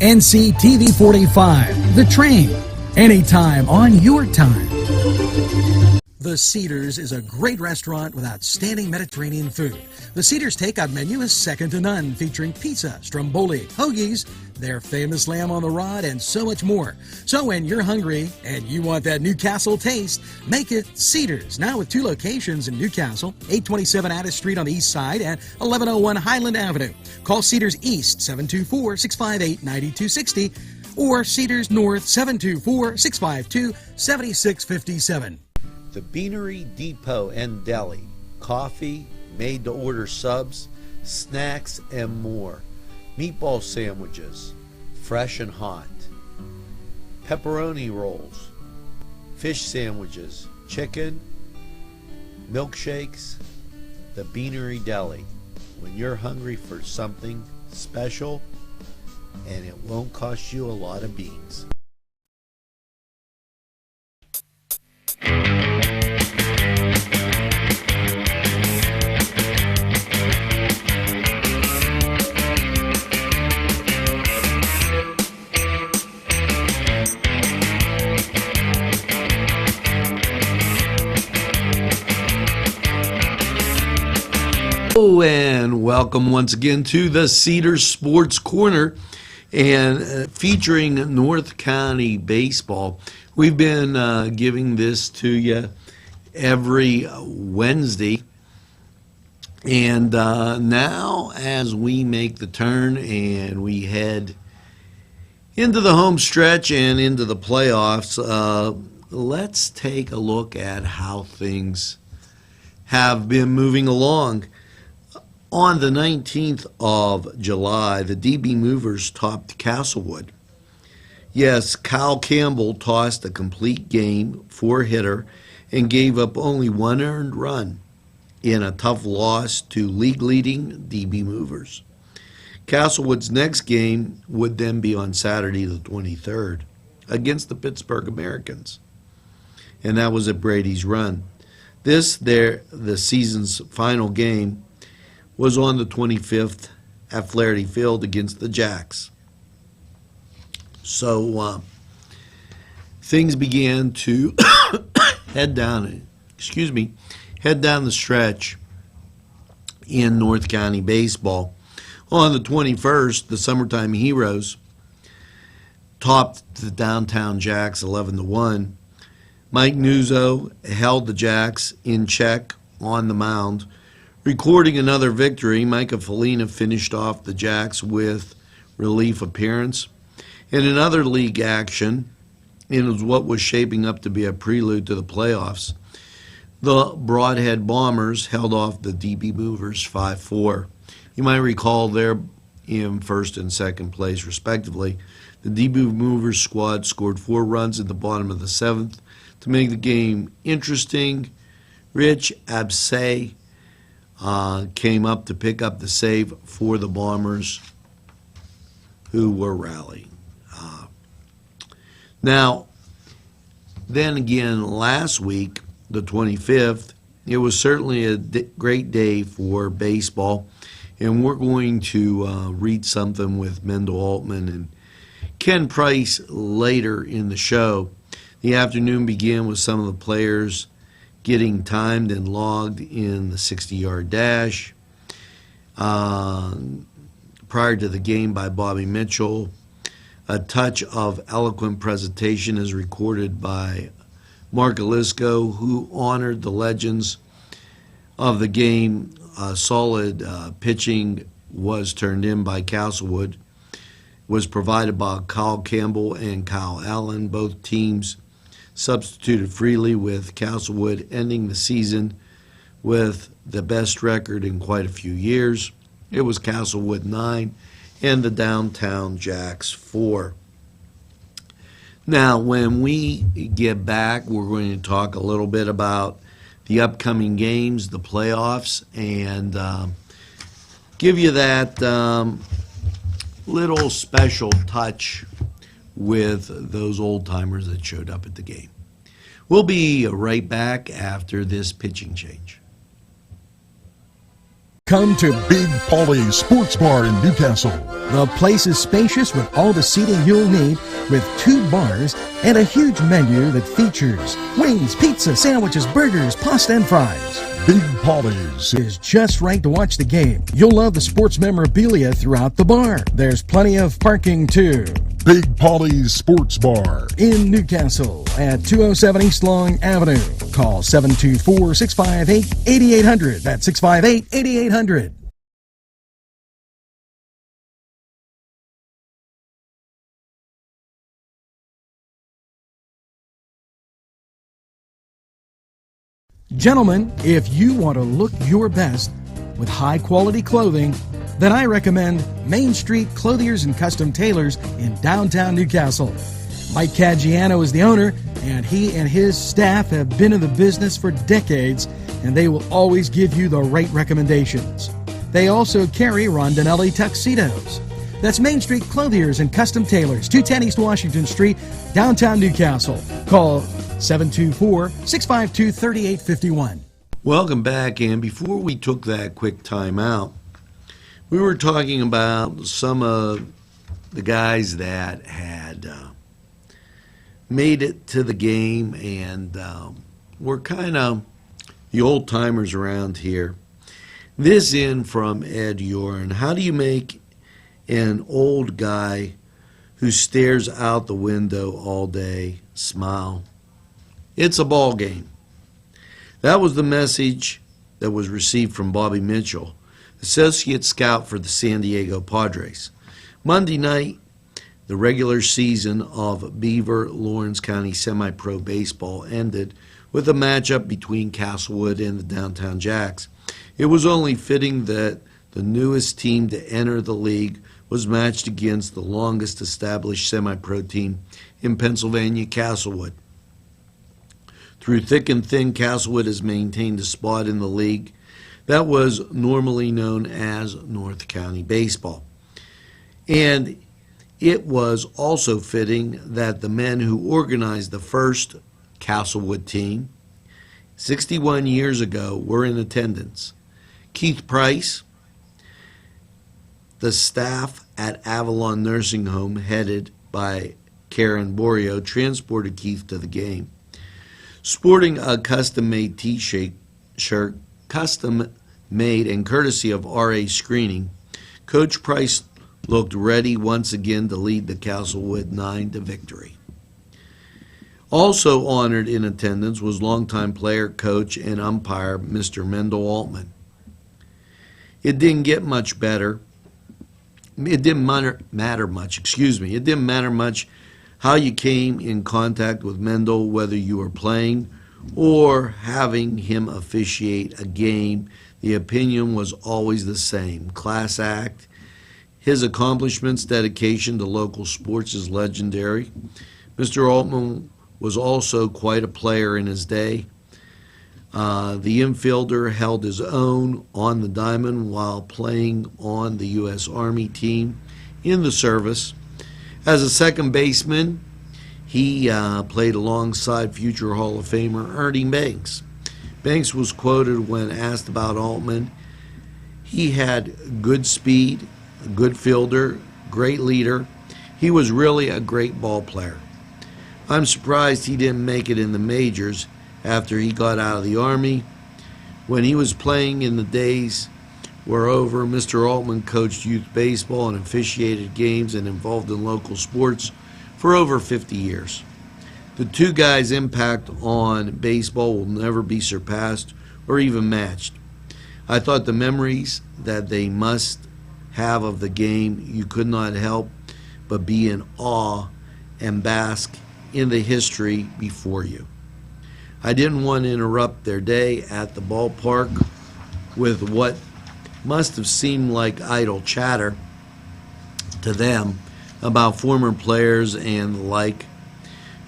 NCTV45, The Train, anytime on your time. The Cedars is a great restaurant with outstanding Mediterranean food. The Cedars takeout menu is second to none, featuring pizza, stromboli, hoagies, their famous lamb on the rod, and so much more. So when you're hungry and you want that Newcastle taste, make it Cedars. Now with 2 locations in Newcastle, 827 Addis Street on the east side and 1101 Highland Avenue. Call Cedars East 724-658-9260 or Cedars North 724-652-7657. The Beanery Depot and Deli. Coffee, made-to-order subs, snacks, and more. Meatball sandwiches, fresh and hot. Pepperoni rolls, fish sandwiches, chicken, milkshakes. The Beanery Deli. When you're hungry for something special, and it won't cost you a lot of beans. Hello and welcome once again to the Cedars Sports Corner, and featuring North County baseball. We've been giving this to you every Wednesday, and now as we make the turn and we head into the home stretch and into the playoffs, let's take a look at how things have been moving along. On the 19th of July, the DB Movers topped Castlewood. Yes, Kyle Campbell tossed a complete game, 4-hitter, and gave up only 1 earned run in a tough loss to league-leading DB Movers. Castlewood's next game would then be on Saturday the 23rd against the Pittsburgh Americans, and that was at Brady's Run. The season's final game was on the 25th at Flaherty Field against the Jacks. So things began to head down the stretch in North County baseball. On the 21st, the Summertime Heroes topped the Downtown Jacks 11-1. Mike Nuzzo held the Jacks in check on the mound. Recording another victory, Micah Felina finished off the Jacks with relief appearance. In another league action, it was what was shaping up to be a prelude to the playoffs. The Broadhead Bombers held off the DB Movers 5-4. You might recall they're in first and second place, respectively. The DB Movers squad scored 4 runs at the bottom of the 7th to make the game interesting. Rich Absay came up to pick up the save for the Bombers, who were rallying. Now, then again, last week, the 25th, it was certainly a great day for baseball, and we're going to read something with Mendel Altman and Ken Price later in the show. The afternoon began with some of the players getting timed and logged in the 60-yard dash. Prior to the game by Bobby Mitchell, a touch of eloquent presentation is recorded by Mark Alisco, who honored the legends of the game. Solid pitching was turned in by Castlewood, was provided by Kyle Campbell and Kyle Allen. Both teams substituted freely, with Castlewood ending the season with the best record in quite a few years. It was Castlewood 9 and the Downtown Jacks 4. Now, when we get back, we're going to talk a little bit about the upcoming games, the playoffs, and give you that little special touch with those old-timers that showed up at the game. We'll be right back after this pitching change. Come to Big Polly's Sports Bar in Newcastle. the place is spacious with all the seating you'll need, with 2 bars and a huge menu that features wings, pizza, sandwiches, burgers, pasta, and fries. Big Polly's Is just right to watch the game. You'll love the sports memorabilia throughout the bar. There's plenty of parking too. Big Polly's Sports Bar. In Newcastle at 207 East Long Avenue. Call 724-658-8800. That's 658-8800. Gentlemen, if you want to look your best with high-quality clothing, then I recommend Main Street Clothiers and Custom Tailors in downtown Newcastle. Mike Caggiano is the owner, and he and his staff have been in the business for decades, and they will always give you the right recommendations. They also carry Rondinelli tuxedos. That's Main Street Clothiers and Custom Tailors, 210 East Washington Street, downtown Newcastle. Call 724-652-3851. Welcome back, and before we took that quick time out, we were talking about some of the guys that had made it to the game and were kind of the old-timers around here. This in from Ed Yoren. How do you make an old guy who stares out the window all day smile? It's a ball game. That was the message that was received from Bobby Mitchell, associate scout for the San Diego Padres. Monday night, the regular season of Beaver Lawrence County Semi-Pro Baseball ended with a matchup between Castlewood and the Downtown Jacks. It was only fitting that the newest team to enter the league was matched against the longest established semi-pro team in Pennsylvania, Castlewood. Through thick and thin, Castlewood has maintained a spot in the league that was normally known as North County Baseball. And it was also fitting that the men who organized the first Castlewood team 61 years ago were in attendance. Keith Price, the staff at Avalon Nursing Home, headed by Karen Borio, transported Keith to the game. Sporting a custom-made T-shirt, custom-made and courtesy of RA Screening, Coach Price looked ready once again to lead the Castlewood 9 to victory. Also honored in attendance was longtime player, coach, and umpire Mr. Mendel Altman. It didn't get much better. It didn't matter much how you came in contact with Mendel, whether you were playing or having him officiate a game. The opinion was always the same. Class act. His accomplishments, dedication to local sports is legendary. Mr. Altman was also quite a player in his day. The infielder held his own on the diamond while playing on the U.S. Army team in the service. As a second baseman, he played alongside future Hall of Famer Ernie Banks. Banks was quoted when asked about Altman. He had good speed, a good fielder, great leader. He was really a great ball player. I'm surprised he didn't make it in the majors after he got out of the Army. When he was playing in the days were over, Mr. Altman coached youth baseball and officiated games and involved in local sports for over 50 years. The two guys' impact on baseball will never be surpassed or even matched. I thought the memories that they must have of the game, you could not help but be in awe and bask in the history before you. I didn't want to interrupt their day at the ballpark with what must have seemed like idle chatter to them about former players and the like.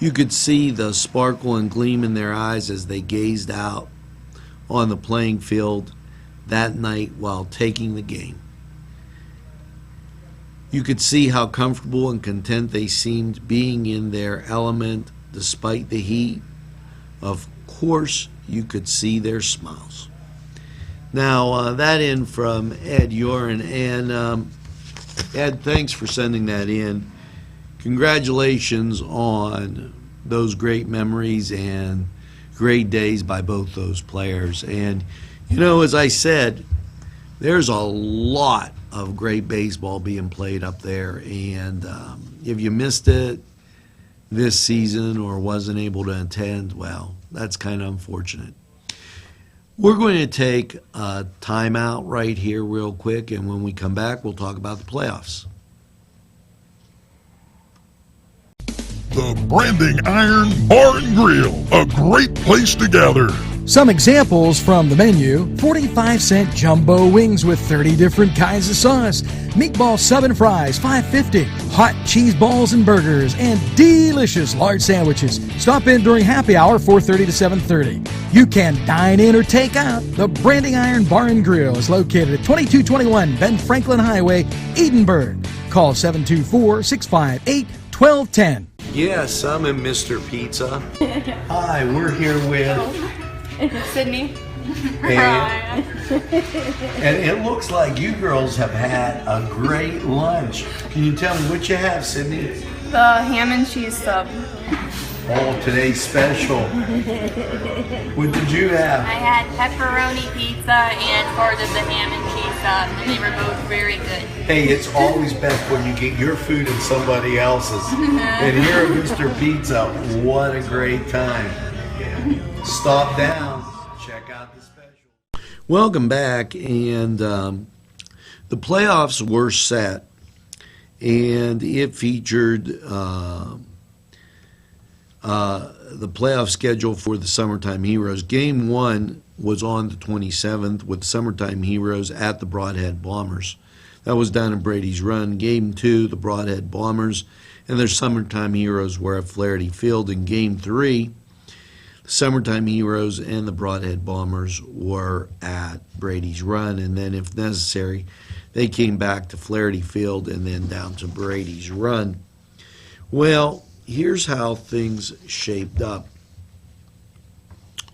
You could see the sparkle and gleam in their eyes as they gazed out on the playing field that night while taking the game. You could see how comfortable and content they seemed being in their element despite the heat. Of course, you could see their smiles. Now, that in from Ed Yoren. And Ed, thanks for sending that in. Congratulations on those great memories and great days by both those players. And, as I said, there's a lot of great baseball being played up there. And if you missed it this season or wasn't able to attend, well, that's kind of unfortunate. We're going to take a timeout right here real quick, and when we come back, we'll talk about the playoffs. The Branding Iron Bar and Grill, a great place to gather. Some examples from the menu: 45-cent jumbo wings with 30 different kinds of sauce, meatball sub and fries, $5.50, hot cheese balls and burgers, and delicious large sandwiches. Stop in during happy hour, 4:30 to 7:30. You can dine in or take out. The Branding Iron Bar and Grill is located at 2221 Ben Franklin Highway, Edinburgh. Call 724-658-1210. Yes, I'm in Mr. Pizza. Hi, we're here with Sydney. and it looks like you girls have had a great lunch. Can you tell me what you have, Sydney? The ham and cheese sub. Oh, today's special. What did you have? I had pepperoni pizza and part of the ham and cheese sub, and they were both very good. Hey, it's always best when you get your food and somebody else's. And here at Mr. Pizza, what a great time. Stop down, check out the special. Welcome back, and the playoffs were set, and it featured the playoff schedule for the Summertime Heroes. Game 1 was on the 27th with Summertime Heroes at the Broadhead Bombers. That was down in Brady's Run. Game 2, the Broadhead Bombers and their Summertime Heroes were at Flaherty Field. In Game 3, the Summertime Heroes and the Broadhead Bombers were at Brady's Run, and then if necessary, they came back to Flaherty Field and then down to Brady's Run. Well, here's how things shaped up.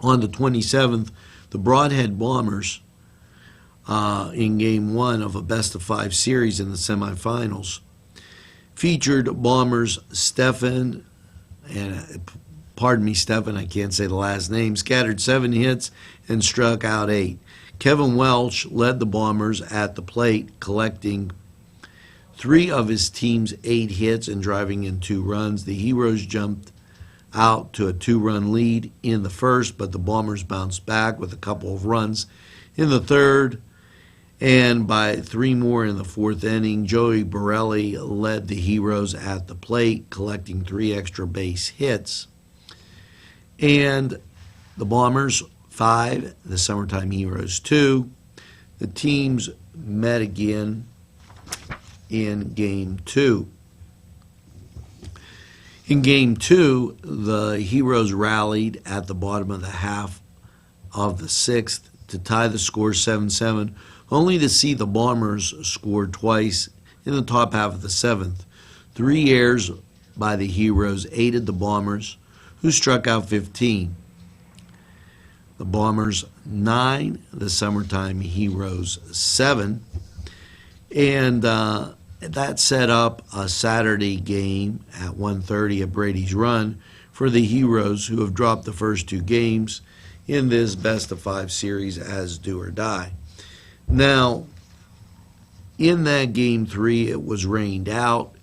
On the 27th, the Broadhead Bombers, in Game 1 of a best-of-5 series in the semifinals, featured Bombers Stefan, and pardon me, Stefan, I can't say the last name, scattered 7 hits and struck out 8. Kevin Welch led the Bombers at the plate, collecting 3 of his team's 8 hits and driving in 2 runs. The Heroes jumped out to a 2-run lead in the first, but the Bombers bounced back with a couple of runs in the third, and by 3 more in the 4th inning. Joey Borelli led the Heroes at the plate, collecting 3 extra base hits. And the Bombers 5, the Summertime Heroes 2. The teams met again in Game 2. In Game 2, the Heroes rallied at the bottom of the half of the 6th to tie the score 7-7, only to see the Bombers score twice in the top half of the 7th. 3 errors by the Heroes aided the Bombers, who struck out 15. The Bombers 9, the Summertime Heroes 7, and that set up a Saturday game at 1:30 at Brady's Run for the Heroes, who have dropped the first 2 games in this best-of-5 series as do or die. Now, in that Game 3, it was rained out,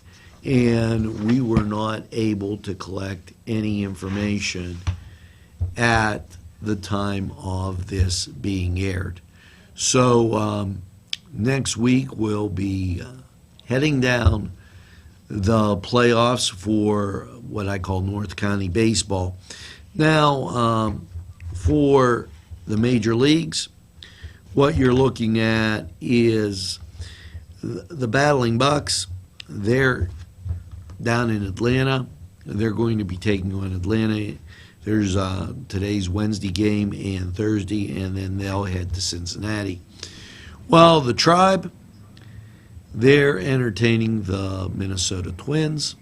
and we were not able to collect any information at the time of this being aired. So next week we'll be heading down the playoffs for what I call North County Baseball. Now, for the major leagues, what you're looking at is the Battling Bucks. They're down in Atlanta. They're going to be taking on Atlanta. There's today's Wednesday game and Thursday, and then they'll head to Cincinnati. Well, the Tribe, they're entertaining the Minnesota Twins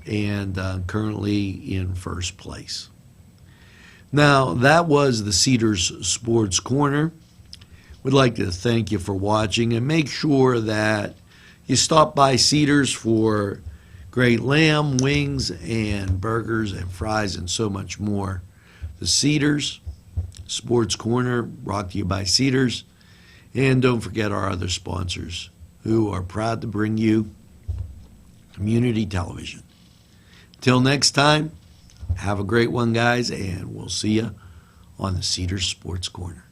and currently in first place. Now, that was the Cedars Sports Corner we'd like to thank you for watching, and make sure that you stop by Cedars for great lamb, wings, and burgers and fries and so much more. The Cedars Sports Corner, brought to you by Cedars. And don't forget our other sponsors who are proud to bring you community television. Till next time, have a great one, guys, and we'll see you on the Cedars Sports Corner.